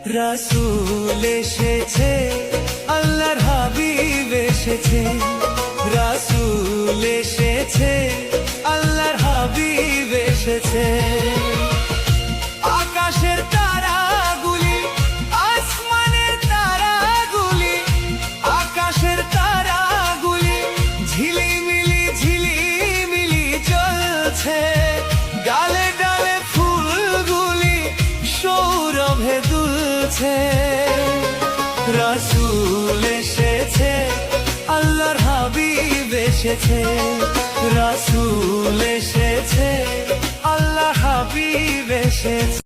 রাসূল এসেছে, আল্লাহর হাবিব এসেছে। রাসূল এসেছে, আল্লাহর হাবিব এসেছে। আকাশের তারাগুলি, আসমানের তারাগুলি, আকাশের তারাগুলি ঝিলিমিলি ঝিলিমিলি জ্বলছে। ডালে ডালে ফুলগুলি সৌরভে দুলছে। রাসূল এসেছে, আল্লাহর হাবিব এসেছে। রাসূল এসেছে, আল্লাহর হাবিব এসেছে।